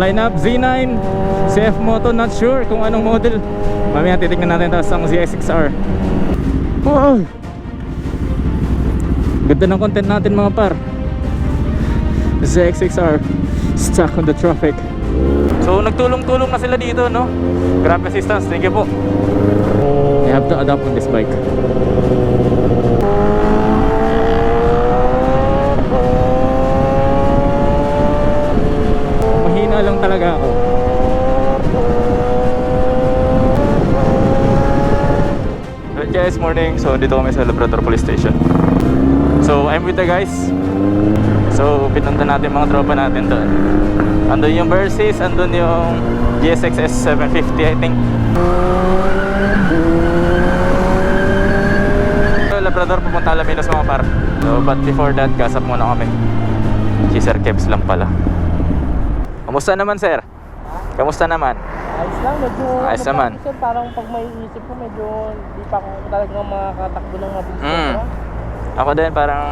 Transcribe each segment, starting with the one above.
lineup Z9, CF Moto, not sure kung anong model. Mamaya titignan natin. Tapos ang ZX6R. Wow! Ganda ng content natin mga par. ZX6R stuck on the traffic. So nagtulong-tulong na sila dito, no? Grab assistance, thank you po. I have to adapt on this bike. Mahina lang talaga ako. Right guys, morning. So dito kami sa Labrador Police Station. So I'm with the guys. So pinunta natin mga tropa natin doon. Andun yung Versys, andun yung GSX S750 I think. So Labrador pupunta Alaminos mga par. So but before that, gasap muna kami. Si Sir Kebs lang pala. Kamusta naman sir? Kamusta naman? Ayos lang, medyo ayos naman. Parang pag may isip ko, medyo di pa ako talagang makakatakbo ng mabilis. Ako din parang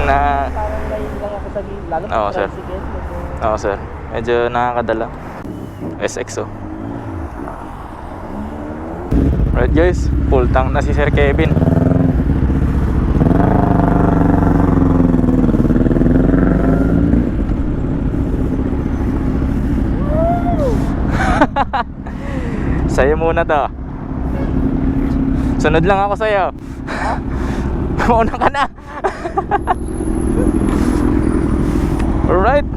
na... Parang naiilang ako sa gilid, lalo Oo, sa sir. tricycle. Oo sir, medyo nakakadala. SX oh. Right guys, full tank na si Sir Kevin. Sa'yo muna to. Sunod lang ako sa'yo. Mauna ka na. Alright.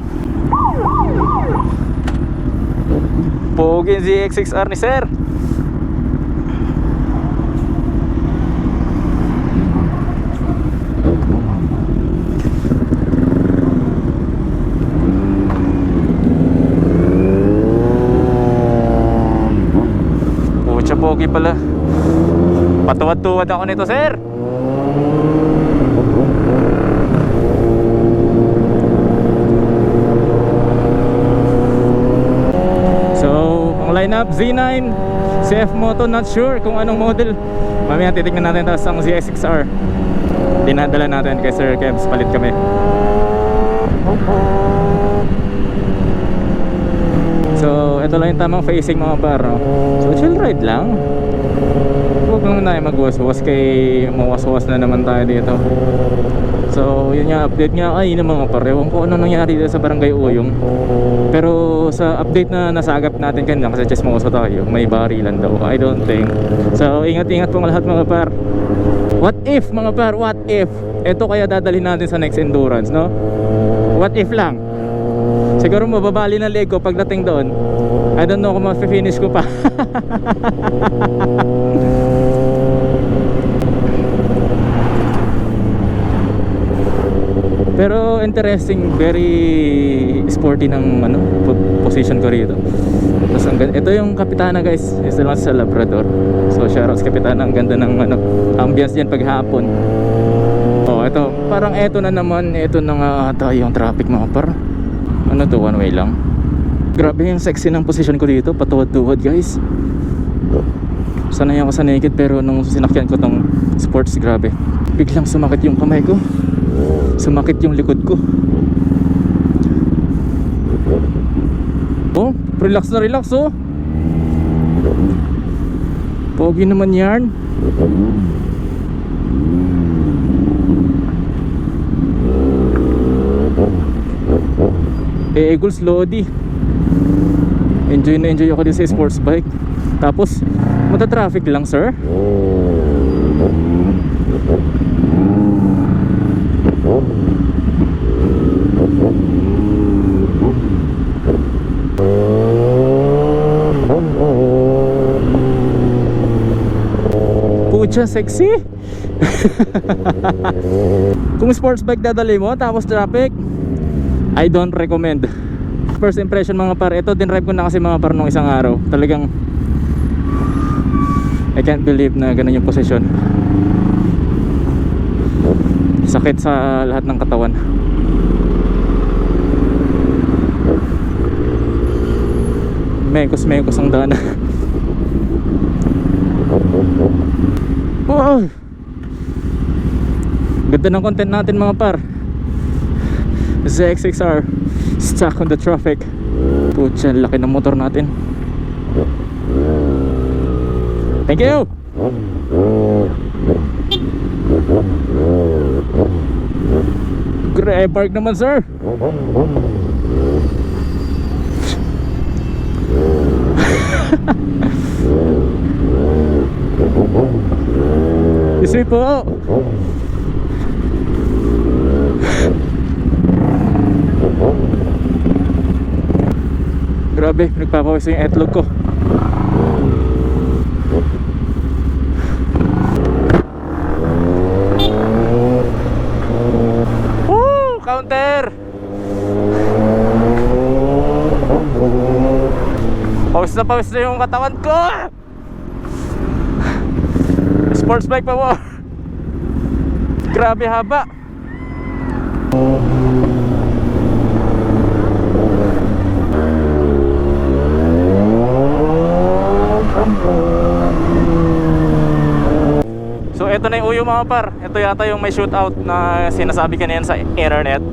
Pogi ZX6R ni sir. Pucha, pogi pala. Patuwad-tuwad ako nito sir. Lineup Z9, CF Moto, not sure kung anong model. Mamaya titignan natin. Tapos ang ZX6R dinadala natin kay Sir Kebs, palit kami. So ito lang yung tamang facing mga par, no? So chill ride lang. Huwag lang tayo magwas-was kay mawas-was na naman tayo dito. So yun nga, update nga ay ng mga par. Ewan ko ano nangyari dito sa Barangay Uyong. Pero sa update na nasagap natin kanina, kasi chismoso tayo, may barilan daw. I don't think. So ingat-ingat po lahat mga par. What if mga par, what if ito kaya dadalhin natin sa next endurance, no? What if lang. Siguro mababali na leg ko pagdating doon. I don't know kung ma-finish ko pa. Pero interesting, very sporty ng ano, position ko rito. Tapos ito yung kapitana guys, isa lang sa Labrador. So shoutouts kapitana, ang ganda ng ano, ambience diyan paghapon. Oh, ito, parang ito na naman, ito na nga ata yung traffic mga par. Ano to, one way lang. Grabe yung sexy ng position ko dito, patuwad-tuwad guys. Sanay ako sa naked, pero nung sinakyan ko tong sports, grabe, biglang sumakit yung kamay ko. Sumakit yung likod ko. Oh, relax na relax oh. Pogi naman yan. Eagles Lodi. Enjoy na enjoy ako din sa sports bike. Tapos mata-traffic lang sir. Pucha, sexy. Kung sports bike dadali mo tapos traffic, I don't recommend. First impression mga par, ito din drive ko na kasi mga par nung isang araw. Talagang I can't believe na ganun yung posisyon. Sakit sa lahat ng katawan. Mekos ang daan. Wow! Ganda ng content natin mga par. ZX6R stuck on the traffic. Putya, laki ng motor natin. Thank you. Grab park naman, sir. Isi po. Grabe, nagpapawis yung etlog ko. Woo! Counter! Pawis na yung katawan ko! Sports bike pa mo. Grabe haba. So ito na yung uyo mga par. Ito yata yung may shootout na sinasabi kanina sa internet.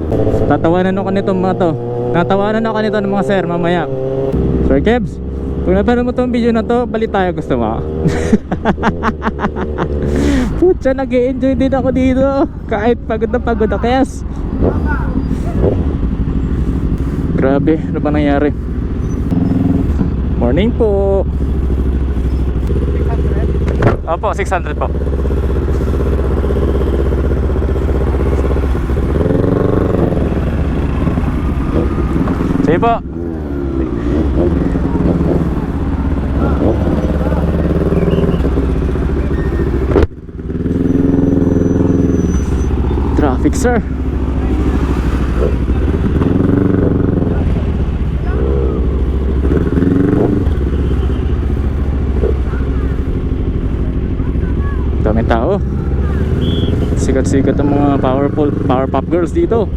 Tatawanan ako nito mga to. Natawanan ako nito ng mga sir mamaya. Sir Kebs, kung napanood mo tong video na to, balik tayo, gusto mo? Putya, nag-i-enjoy din ako dito. Kahit pagod na pagod ako, yes. Grabe, ano ba nangyari? Morning po. 600? Opo, 600 po. Sige po. Traffic, sir. Daming tao. Sikat-sikat ang mga power pop girls dito.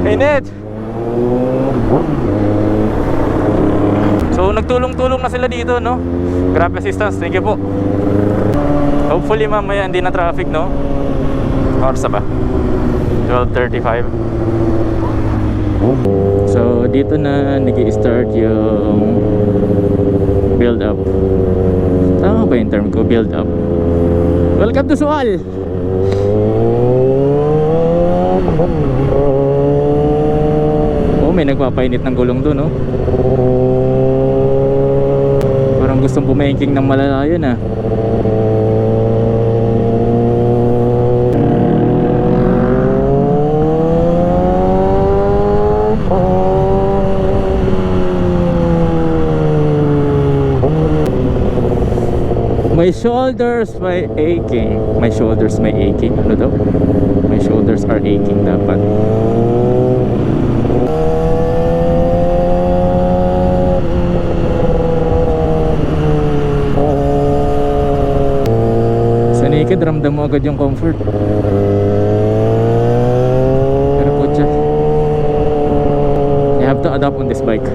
Hey Ned. So nagtulong-tulong na sila dito, no? Grab assistance, thank you po. Hopefully mamaya hindi na traffic, no? Oras ba? 12:35. So dito na nag-i-start yung build up. Tama ba yung term ko, build up? Welcome to Sual. Oh, may nagpapainit ng gulong doon, no? Parang gustong pumengking ng malala yun, ah. My shoulders may aching. My shoulders may aching. Ano daw? My shoulders are aching dapat. Sa naked, ramdam mo agad yung comfort. Pero po siya, you have to adapt on this bike.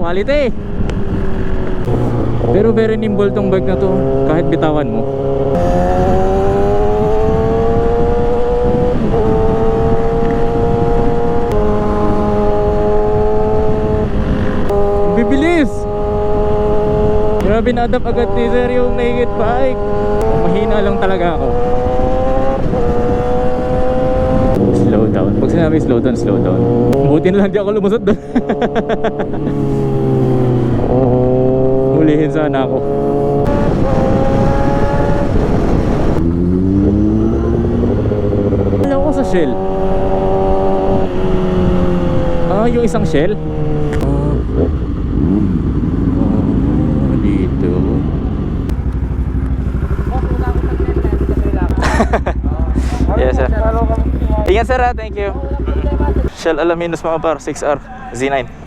Quality. Pero very nimble tong bike na to, kahit bitawan mo. Bibilis. Grabe, na-adapt agad ni sir yung naked bike. Mahina lang talaga ako. Slow down. Pag sinabi slow down, slow down. Buti na lang di ako lumusot doon. Hulihin sana ako. Alam ko sa Shell. yung isang shell. Dito. Yes, sir. Ingat, sir, ha. Thank you. Shell Alaminos mga par, 6R Z9.